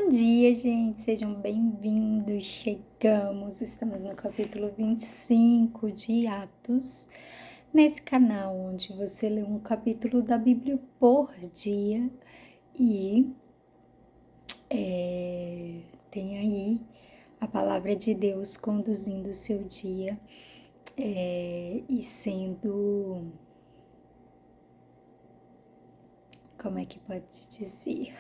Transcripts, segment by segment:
Bom dia, gente, sejam bem-vindos. Estamos no capítulo 25 de Atos, nesse canal onde você lê um capítulo da Bíblia por dia e tem aí a palavra de Deus conduzindo o seu dia e sendo, como é que pode dizer?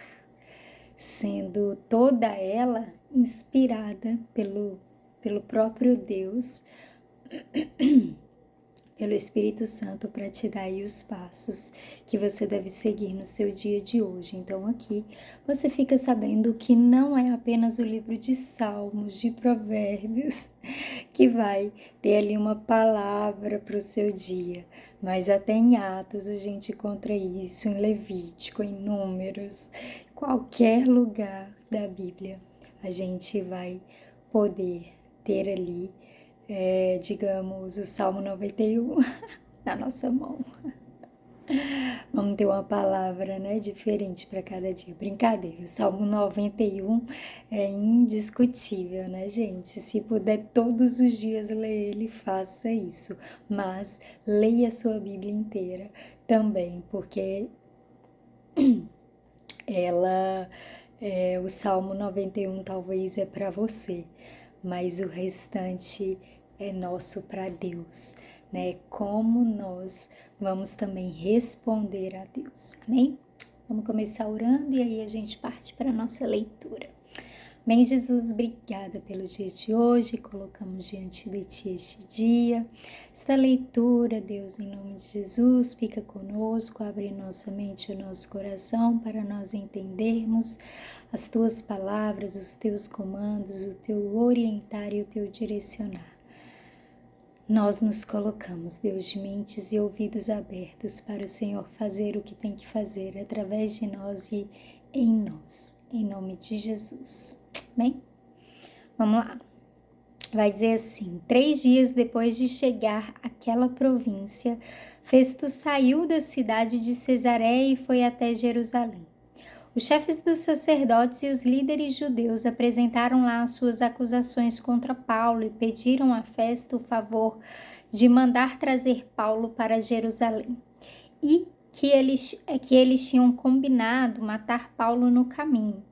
Sendo toda ela inspirada pelo próprio Deus, pelo Espírito Santo, para te dar aí os passos que você deve seguir no seu dia de hoje. Então aqui você fica sabendo que não é apenas o livro de Salmos, de Provérbios, que vai ter ali uma palavra para o seu dia, mas até em Atos a gente encontra isso, em Levítico, em Números, qualquer lugar da Bíblia a gente vai poder ter ali, digamos, o Salmo 91 na nossa mão. Vamos ter uma palavra, né, diferente para cada dia. Brincadeira, o Salmo 91 é indiscutível, né, gente? Se puder todos os dias ler ele, faça isso. Mas leia a sua Bíblia inteira também, porque o Salmo 91 talvez é para você, mas o restante é nosso para Deus, né? Como nós vamos também responder a Deus, amém? Vamos começar orando e aí a gente parte para a nossa leitura. Bem, Jesus, obrigada pelo dia de hoje, colocamos diante de Ti este dia, esta leitura, Deus, em nome de Jesus, fica conosco, abre nossa mente e o nosso coração para nós entendermos as Tuas palavras, os Teus comandos, o Teu orientar e o Teu direcionar. Nós nos colocamos, Deus, de mentes e ouvidos abertos para o Senhor fazer o que tem que fazer através de nós e em nós, em nome de Jesus. Bem, vamos lá. Vai dizer assim: 3 dias depois de chegar àquela província, Festo saiu da cidade de Cesareia e foi até Jerusalém. Os chefes dos sacerdotes e os líderes judeus apresentaram lá as suas acusações contra Paulo e pediram a Festo o favor de mandar trazer Paulo para Jerusalém e que eles tinham combinado matar Paulo no caminho.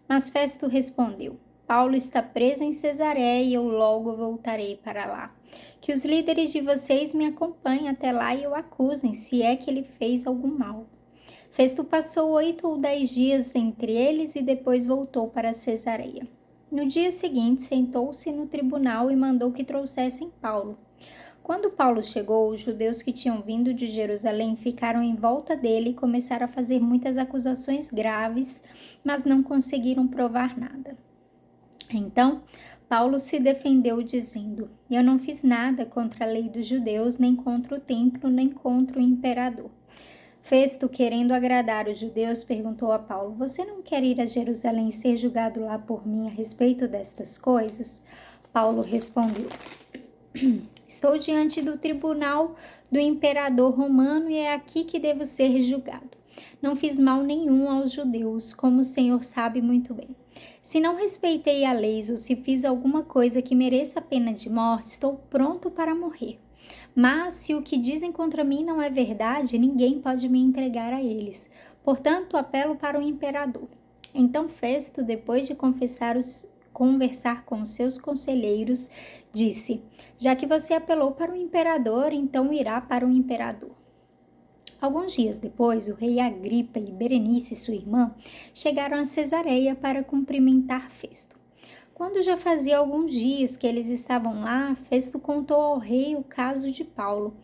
Mas Festo respondeu: Paulo está preso em Cesareia e eu logo voltarei para lá. Que os líderes de vocês me acompanhem até lá e o acusem, se é que ele fez algum mal. Festo passou 8 ou 10 dias entre eles e depois voltou para Cesareia. No dia seguinte, sentou-se no tribunal e mandou que trouxessem Paulo. Quando Paulo chegou, os judeus que tinham vindo de Jerusalém ficaram em volta dele e começaram a fazer muitas acusações graves, mas não conseguiram provar nada. Então, Paulo se defendeu dizendo: Eu não fiz nada contra a lei dos judeus, nem contra o templo, nem contra o imperador. Festo, querendo agradar os judeus, perguntou a Paulo: Você não quer ir a Jerusalém e ser julgado lá por mim a respeito destas coisas? Paulo respondeu: Estou diante do tribunal do imperador romano e é aqui que devo ser julgado. Não fiz mal nenhum aos judeus, como o Senhor sabe muito bem. Se não respeitei a lei ou se fiz alguma coisa que mereça a pena de morte, estou pronto para morrer. Mas se o que dizem contra mim não é verdade, ninguém pode me entregar a eles. Portanto, apelo para o imperador. Então Festo, depois de conversar com os seus conselheiros, disse: Já que você apelou para o imperador, então irá para o imperador. Alguns dias depois, o rei Agripa e Berenice, sua irmã, chegaram a Cesareia para cumprimentar Festo. Quando já fazia alguns dias que eles estavam lá, Festo contou ao rei o caso de Paulo.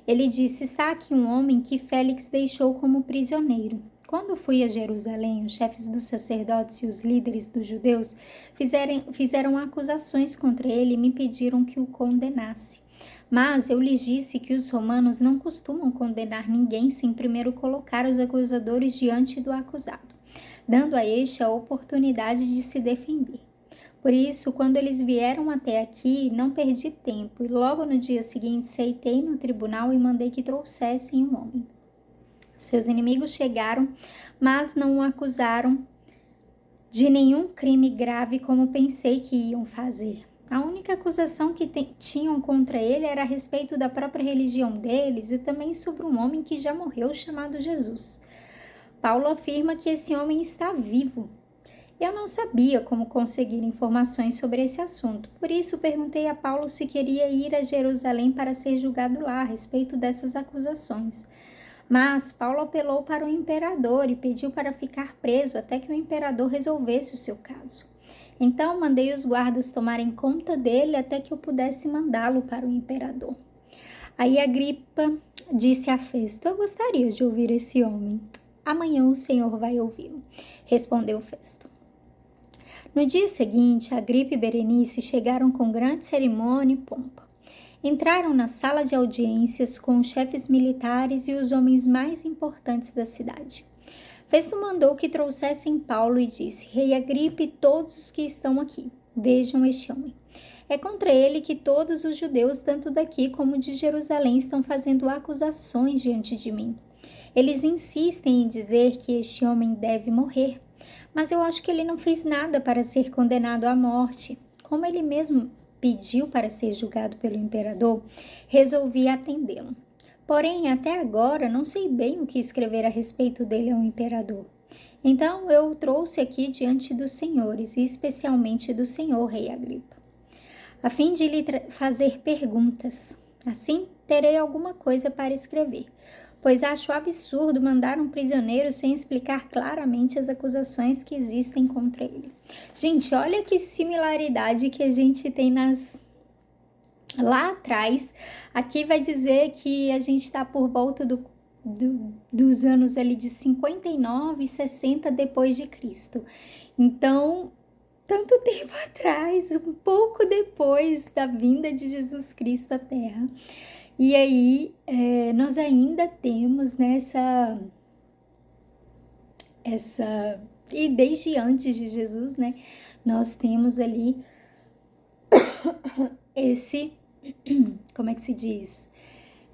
Ele disse: Está aqui um homem que Félix deixou como prisioneiro. Quando fui a Jerusalém, os chefes dos sacerdotes e os líderes dos judeus fizeram acusações contra ele e me pediram que o condenasse. Mas eu lhes disse que os romanos não costumam condenar ninguém sem primeiro colocar os acusadores diante do acusado, dando a este a oportunidade de se defender. Por isso, quando eles vieram até aqui, não perdi tempo e logo no dia seguinte sentei no tribunal e mandei que trouxessem um homem. Seus inimigos chegaram, mas não o acusaram de nenhum crime grave como pensei que iam fazer. A única acusação que tinham contra ele era a respeito da própria religião deles e também sobre um homem que já morreu chamado Jesus. Paulo afirma que esse homem está vivo. Eu não sabia como conseguir informações sobre esse assunto, por isso perguntei a Paulo se queria ir a Jerusalém para ser julgado lá a respeito dessas acusações. Mas Paulo apelou para o imperador e pediu para ficar preso até que o imperador resolvesse o seu caso. Então mandei os guardas tomarem conta dele até que eu pudesse mandá-lo para o imperador. Aí Agripa disse a Festo: eu gostaria de ouvir esse homem. Amanhã o Senhor vai ouvi-lo, respondeu Festo. No dia seguinte, Agripa e Berenice chegaram com grande cerimônia e pompa. Entraram na sala de audiências com os chefes militares e os homens mais importantes da cidade. Festo mandou que trouxessem Paulo e disse: Rei Agripa e todos os que estão aqui, vejam este homem. É contra ele que todos os judeus, tanto daqui como de Jerusalém, estão fazendo acusações diante de mim. Eles insistem em dizer que este homem deve morrer, mas eu acho que ele não fez nada para ser condenado à morte. Como ele mesmo pediu para ser julgado pelo imperador, resolvi atendê-lo. Porém, até agora, não sei bem o que escrever a respeito dele ao imperador. Então, eu o trouxe aqui diante dos senhores, e especialmente do senhor rei Agripa, a fim de lhe fazer perguntas. Assim, terei alguma coisa para escrever, pois acho absurdo mandar um prisioneiro sem explicar claramente as acusações que existem contra ele. Gente, olha que similaridade que a gente tem lá atrás. Aqui vai dizer que a gente está por volta dos anos ali de 59 e 60 depois de Cristo. Então, tanto tempo atrás, um pouco depois da vinda de Jesus Cristo à Terra. E aí, nós ainda temos e desde antes de Jesus, né, nós temos ali como é que se diz?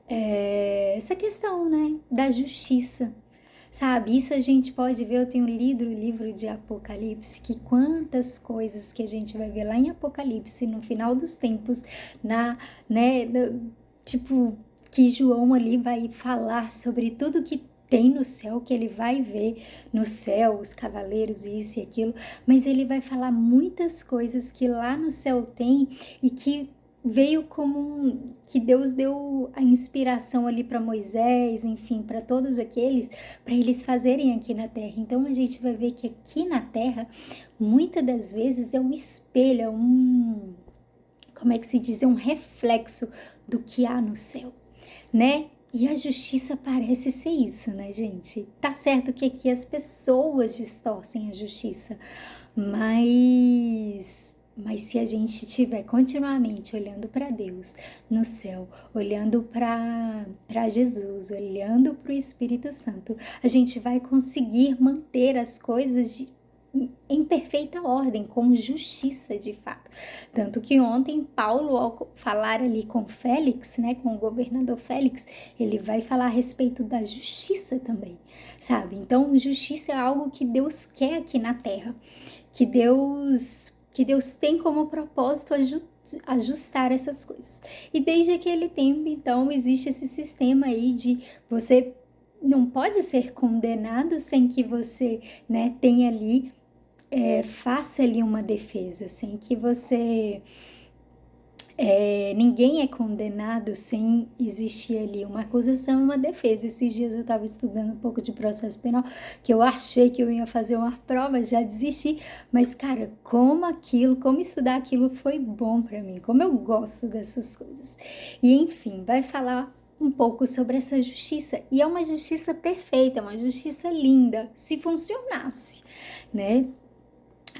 Essa questão, né, da justiça, sabe? Isso a gente pode ver, eu tenho lido o livro de Apocalipse, que quantas coisas que a gente vai ver lá em Apocalipse, no final dos tempos, tipo, que João ali vai falar sobre tudo que tem no céu, que ele vai ver no céu, os cavaleiros, isso e aquilo, mas ele vai falar muitas coisas que lá no céu tem e que veio como que Deus deu a inspiração ali para Moisés, enfim, para todos aqueles, para eles fazerem aqui na terra. Então a gente vai ver que aqui na terra, muitas das vezes é um espelho, como é que se diz? É um reflexo do que há no céu, né? E a justiça parece ser isso, né, gente? Tá certo que aqui as pessoas distorcem a justiça, mas se a gente estiver continuamente olhando para Deus no céu, olhando para Jesus, olhando para o Espírito Santo, a gente vai conseguir manter as coisas em perfeita ordem, com justiça de fato. Tanto que ontem Paulo, ao falar ali com Félix, né, com o governador Félix, ele vai falar a respeito da justiça também, sabe? Então, justiça é algo que Deus quer aqui na terra, que Deus tem como propósito ajustar essas coisas. E desde aquele tempo, então, existe esse sistema aí de você não pode ser condenado sem que você, né, tenha ali, faça ali uma defesa, sem que você... ninguém é condenado sem existir ali uma acusação e uma defesa. Esses dias eu estava estudando um pouco de processo penal, que eu achei que eu ia fazer uma prova, já desisti, mas cara, como estudar aquilo foi bom para mim, como eu gosto dessas coisas. E enfim, vai falar um pouco sobre essa justiça, e é uma justiça perfeita, uma justiça linda, se funcionasse, né?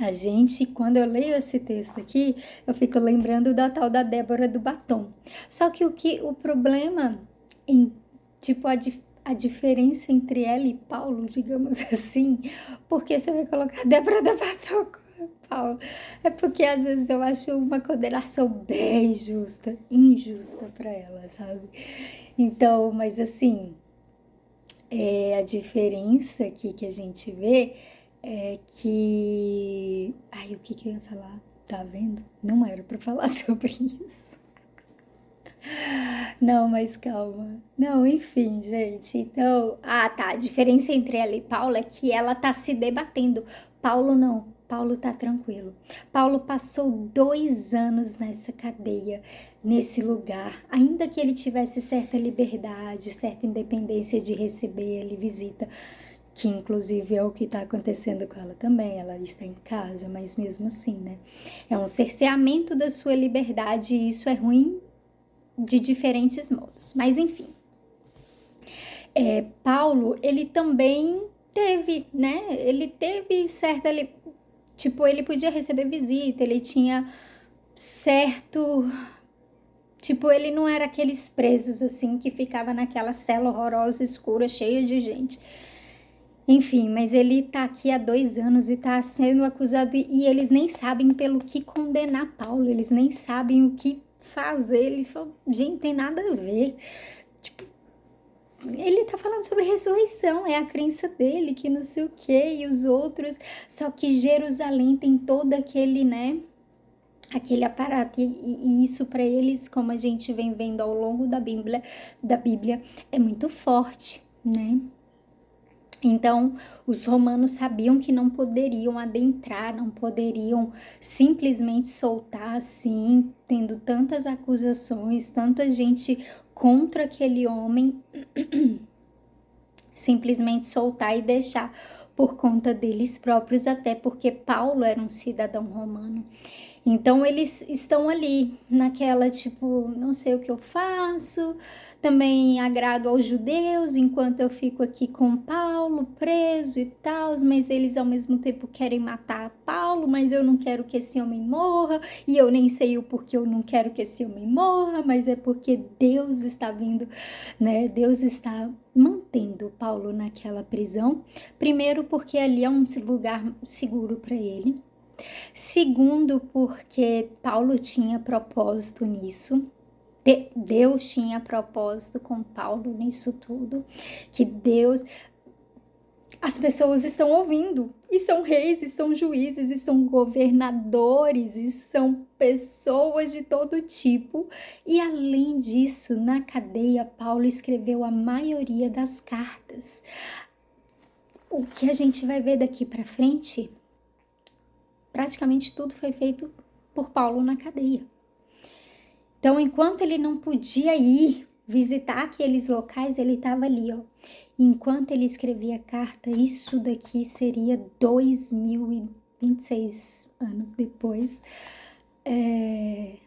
A gente, quando eu leio esse texto aqui, eu fico lembrando da tal da Débora do batom. Só que o problema, a diferença entre ela e Paulo, digamos assim, porque você vai colocar Débora do batom com Paulo, é porque às vezes eu acho uma condenação bem injusta para ela, sabe? Então, mas assim, a diferença aqui que a gente vê é que... Ai, o que que eu ia falar? Tá vendo? Não era pra falar sobre isso. Não, mas calma. Não, enfim, gente. Então, tá. A diferença entre ela e Paulo é que ela tá se debatendo. Paulo não. Paulo tá tranquilo. Paulo passou 2 anos nessa cadeia, nesse lugar. Ainda que ele tivesse certa liberdade, certa independência de receber ele visita, que inclusive é o que está acontecendo com ela também. Ela está em casa, mas mesmo assim, né? É um cerceamento da sua liberdade e isso é ruim de diferentes modos. Mas enfim, Paulo, ele também teve, né? Ele teve certa, tipo, ele podia receber visita, ele tinha certo, tipo, ele não era aqueles presos assim que ficava naquela cela horrorosa, escura, cheia de gente. Enfim, mas ele tá aqui há 2 anos e tá sendo acusado e eles nem sabem pelo que condenar Paulo, eles nem sabem o que fazer. Ele falou, gente, tem nada a ver. Tipo, ele tá falando sobre ressurreição, é a crença dele, que não sei o que, e os outros. Só que Jerusalém tem todo aquele, né, aquele aparato, e isso para eles, como a gente vem vendo ao longo da Bíblia, é muito forte, né? Então, os romanos sabiam que não poderiam adentrar, não poderiam simplesmente soltar assim, tendo tantas acusações, tanta gente contra aquele homem, simplesmente soltar e deixar por conta deles próprios, até porque Paulo era um cidadão romano. Então eles estão ali naquela tipo, não sei o que eu faço, também agrado aos judeus enquanto eu fico aqui com Paulo preso e tal, mas eles ao mesmo tempo querem matar Paulo, mas eu não quero que esse homem morra, e eu nem sei o porquê eu não quero que esse homem morra, mas é porque Deus está vindo, né? Deus está mantendo Paulo naquela prisão, primeiro porque ali é um lugar seguro para ele. Segundo, porque Paulo tinha propósito nisso. Deus tinha propósito com Paulo nisso tudo. Que Deus. As pessoas estão ouvindo. E são reis, e são juízes, e são governadores, e são pessoas de todo tipo. E além disso, na cadeia, Paulo escreveu a maioria das cartas. O que a gente vai ver daqui para frente, praticamente tudo foi feito por Paulo na cadeia. Então, enquanto ele não podia ir visitar aqueles locais, ele estava ali, ó. Enquanto ele escrevia a carta, isso daqui seria 2026 anos depois,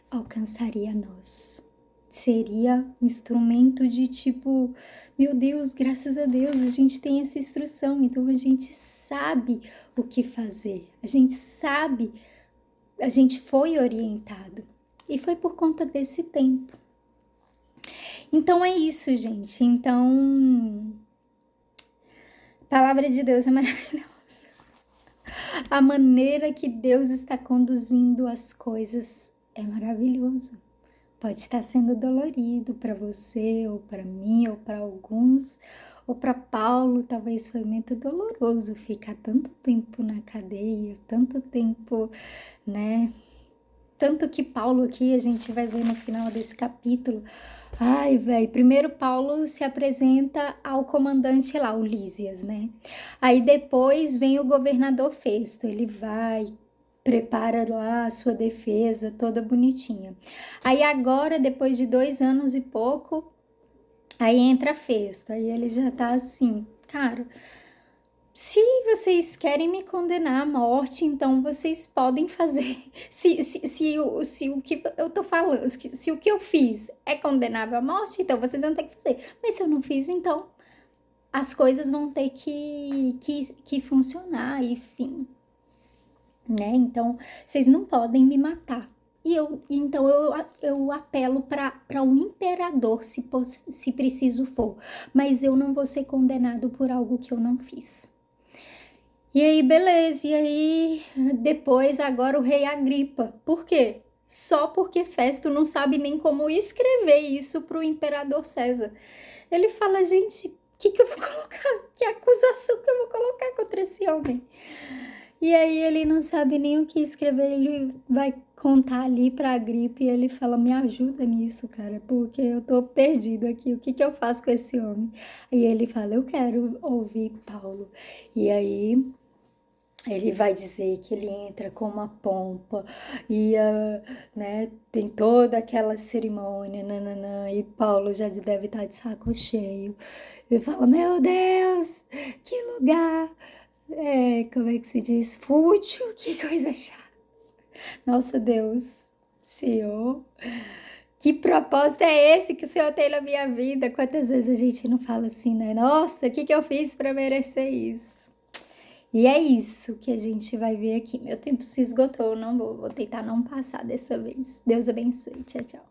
alcançaria nós. Seria um instrumento de tipo, meu Deus, graças a Deus, a gente tem essa instrução, então a gente sabe o que fazer, a gente sabe, a gente foi orientado. E foi por conta desse tempo. Então é isso, gente. Então, a palavra de Deus é maravilhosa. A maneira que Deus está conduzindo as coisas é maravilhoso. Pode estar sendo dolorido para você, ou para mim, ou para alguns, ou para Paulo, talvez foi muito doloroso ficar tanto tempo na cadeia, tanto tempo, né? Tanto que Paulo aqui, a gente vai ver no final desse capítulo, ai, velho, primeiro Paulo se apresenta ao comandante lá, o Lísias, né? Aí depois vem o governador Festo, ele vai, prepara lá a sua defesa, toda bonitinha. Aí agora, depois de 2 anos e pouco, aí entra Festo, aí ele já tá assim, cara... Se vocês querem me condenar à morte, então vocês podem fazer. Se o que eu tô falando, se o que eu fiz é condenável à morte, então vocês vão ter que fazer. Mas se eu não fiz, então as coisas vão ter que funcionar, enfim. Né? Então, vocês não podem me matar. Então eu apelo para o imperador, se preciso for. Mas eu não vou ser condenado por algo que eu não fiz. E aí, beleza, e aí depois agora o rei Agripa. Por quê? Só porque Festo não sabe nem como escrever isso para o imperador César. Ele fala, gente, que eu vou colocar? Que acusação que eu vou colocar contra esse homem? E aí ele não sabe nem o que escrever, ele vai contar ali pra Agripa e ele fala, me ajuda nisso, cara, porque eu tô perdido aqui, o que eu faço com esse homem? E ele fala, eu quero ouvir Paulo. E aí ele vai dizer que ele entra com uma pompa e, né, tem toda aquela cerimônia, nananã, e Paulo já deve estar de saco cheio. E fala, meu Deus, que lugar, como é que se diz? Fútil, que coisa chata. Nossa Deus, Senhor, que propósito é esse que o Senhor tem na minha vida? Quantas vezes a gente não fala assim, né? Nossa, o que eu fiz para merecer isso? E é isso que a gente vai ver aqui. Meu tempo se esgotou, não vou tentar não passar dessa vez. Deus abençoe. Tchau, tchau.